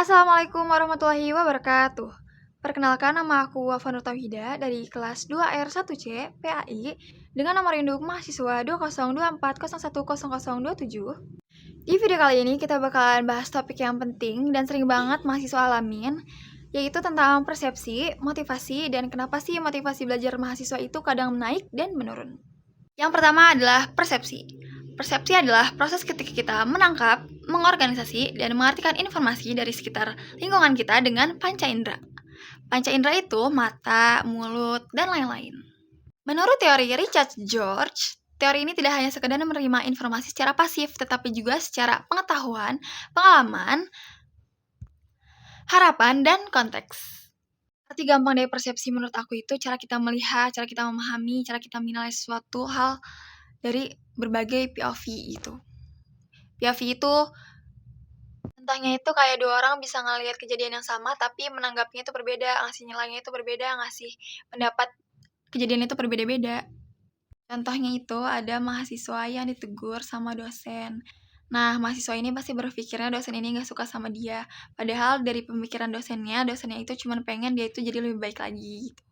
Assalamualaikum warahmatullahi wabarakatuh. Perkenalkan, nama aku Wafa Nur Tauhida dari kelas 2R1C PAI dengan nomor induk mahasiswa 2024010027. Di video kali ini kita bakalan bahas topik yang penting dan sering banget mahasiswa alamin, yaitu tentang persepsi, motivasi, dan kenapa sih motivasi belajar mahasiswa itu kadang naik dan menurun. Yang pertama adalah persepsi. Persepsi adalah proses ketika kita menangkap, mengorganisasi, dan mengartikan informasi dari sekitar lingkungan kita dengan panca indera. Panca indera itu mata, mulut, dan lain-lain. Menurut teori Richard George, teori ini tidak hanya sekedar menerima informasi secara pasif, tetapi juga secara pengetahuan, pengalaman, harapan, dan konteks. Arti gampang dari persepsi menurut aku itu cara kita melihat, cara kita memahami, cara kita menilai suatu hal dari berbagai POV itu. POV itu contohnya itu kayak dua orang bisa ngelihat kejadian yang sama tapi menanggapinya itu berbeda, ngasih nilainya itu berbeda, ngasih pendapat kejadian itu berbeda-beda. Contohnya itu ada mahasiswa yang ditegur sama dosen. Nah, mahasiswa ini pasti berpikirnya dosen ini gak suka sama dia. Padahal dari pemikiran dosennya itu cuma pengen dia itu jadi lebih baik lagi gitu.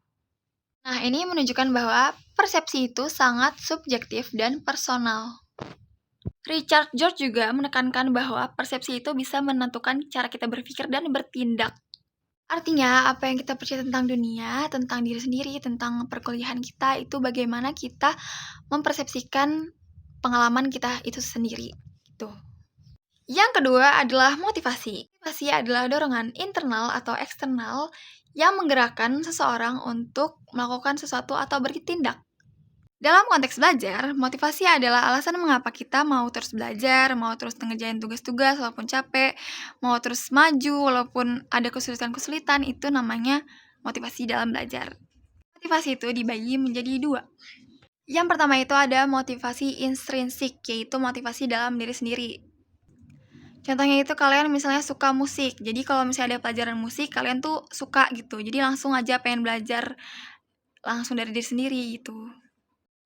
Nah, ini menunjukkan bahwa persepsi itu sangat subjektif dan personal. Richard George juga menekankan bahwa persepsi itu bisa menentukan cara kita berpikir dan bertindak. Artinya, apa yang kita percaya tentang dunia, tentang diri sendiri, tentang perkuliahan kita, itu bagaimana kita mempersepsikan pengalaman kita itu sendiri. Gitu. Yang kedua adalah motivasi. Motivasi adalah dorongan internal atau eksternal yang menggerakkan seseorang untuk melakukan sesuatu atau bertindak. Dalam konteks belajar, motivasi adalah alasan mengapa kita mau terus belajar, mau terus ngerjain tugas-tugas walaupun capek, mau terus maju walaupun ada kesulitan-kesulitan, itu namanya motivasi dalam belajar. Motivasi itu dibagi menjadi dua. Yang pertama itu ada motivasi intrinsik, yaitu motivasi dalam diri sendiri. Contohnya itu kalian misalnya suka musik, jadi kalau misalnya ada pelajaran musik, kalian tuh suka gitu, jadi langsung aja pengen belajar langsung dari diri sendiri gitu.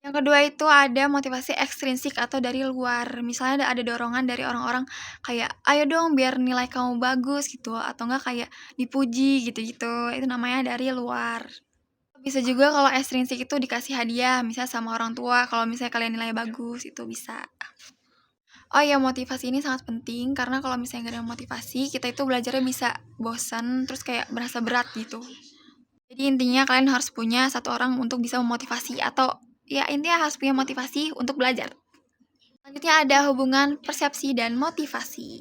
Yang kedua itu ada motivasi ekstrinsik atau dari luar. Misalnya ada dorongan dari orang-orang kayak, ayo dong biar nilai kamu bagus gitu. Atau enggak kayak dipuji gitu-gitu. Itu namanya dari luar. Bisa juga kalau ekstrinsik itu dikasih hadiah. Misalnya sama orang tua, kalau misalnya kalian nilai bagus, itu bisa. Oh iya, motivasi ini sangat penting. Karena kalau misalnya nggak ada motivasi, kita itu belajarnya bisa bosan, terus kayak berasa berat gitu. Jadi intinya kalian harus punya satu orang untuk bisa memotivasi atau ya intinya harus punya motivasi untuk belajar. Selanjutnya ada hubungan persepsi dan motivasi.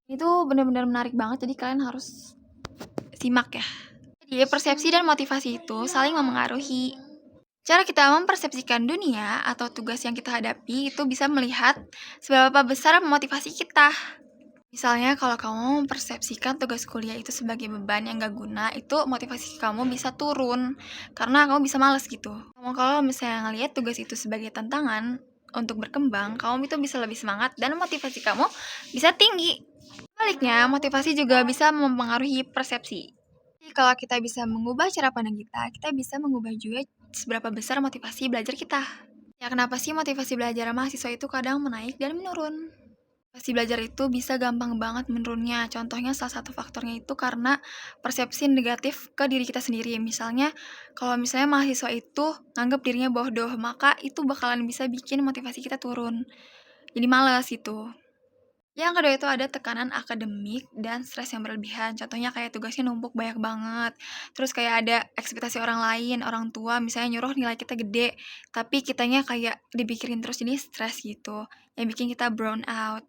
Itu benar-benar menarik banget, jadi kalian harus simak ya. Jadi persepsi dan motivasi itu saling memengaruhi. Cara kita mempersepsikan dunia atau tugas yang kita hadapi itu bisa melihat seberapa besar motivasi kita. Misalnya kalau kamu mempersepsikan tugas kuliah itu sebagai beban yang gak guna, itu motivasi kamu bisa turun karena kamu bisa males gitu. Kalau misalnya ngelihat tugas itu sebagai tantangan untuk berkembang, kamu itu bisa lebih semangat dan motivasi kamu bisa tinggi. Sebaliknya, motivasi juga bisa mempengaruhi persepsi. Jadi kalau kita bisa mengubah cara pandang kita bisa mengubah juga seberapa besar motivasi belajar kita. Ya kenapa sih motivasi belajar mahasiswa itu kadang menaik dan menurun? Motivasi belajar itu bisa gampang banget menurunnya. Contohnya salah satu faktornya itu karena persepsi negatif ke diri kita sendiri. Misalnya, kalau misalnya mahasiswa itu nganggap dirinya bodoh, maka itu bakalan bisa bikin motivasi kita turun. Jadi malas gitu. Yang kedua itu ada tekanan akademik dan stres yang berlebihan. Contohnya kayak tugasnya numpuk banyak banget. Terus kayak ada ekspektasi orang lain, orang tua misalnya nyuruh nilai kita gede, tapi kitanya kayak dipikirin terus jadi stres gitu. Yang bikin kita brown out.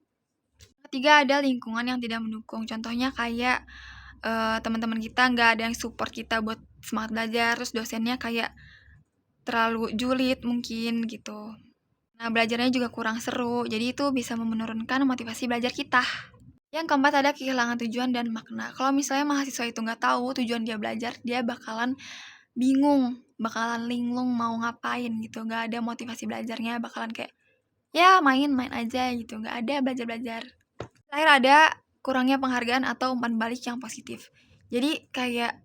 Ketiga ada lingkungan yang tidak mendukung. Contohnya kayak teman-teman kita nggak ada yang support kita buat semangat belajar, terus dosennya kayak terlalu julid mungkin gitu. Nah, belajarnya juga kurang seru, jadi itu bisa menurunkan motivasi belajar kita. Yang keempat ada kehilangan tujuan dan makna. Kalau misalnya mahasiswa itu nggak tahu tujuan dia belajar, dia bakalan bingung, bakalan linglung mau ngapain gitu, nggak ada motivasi belajarnya, bakalan kayak ya main-main aja gitu, nggak ada belajar-belajar. Terakhir ada kurangnya penghargaan atau umpan balik yang positif. Jadi kayak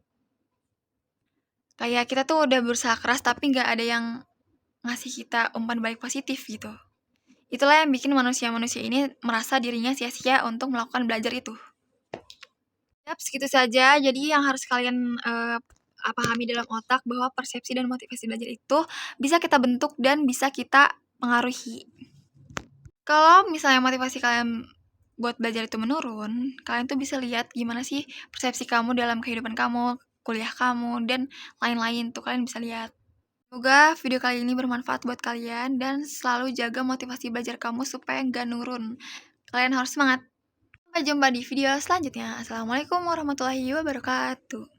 kita tuh udah berusaha keras tapi nggak ada yang ngasih kita umpan balik positif gitu. Itulah yang bikin manusia-manusia ini merasa dirinya sia-sia untuk melakukan belajar itu. Yap, segitu saja. Jadi yang harus kalian, pahami dalam otak bahwa persepsi dan motivasi belajar itu bisa kita bentuk dan bisa kita pengaruhi. Kalau misalnya motivasi kalian buat belajar itu menurun, kalian tuh bisa lihat gimana sih persepsi kamu dalam kehidupan kamu, kuliah kamu, dan lain-lain tuh kalian bisa lihat. Semoga video kali ini bermanfaat buat kalian dan selalu jaga motivasi belajar kamu supaya nggak nurun. Kalian harus semangat. Sampai jumpa di video selanjutnya. Assalamualaikum warahmatullahi wabarakatuh.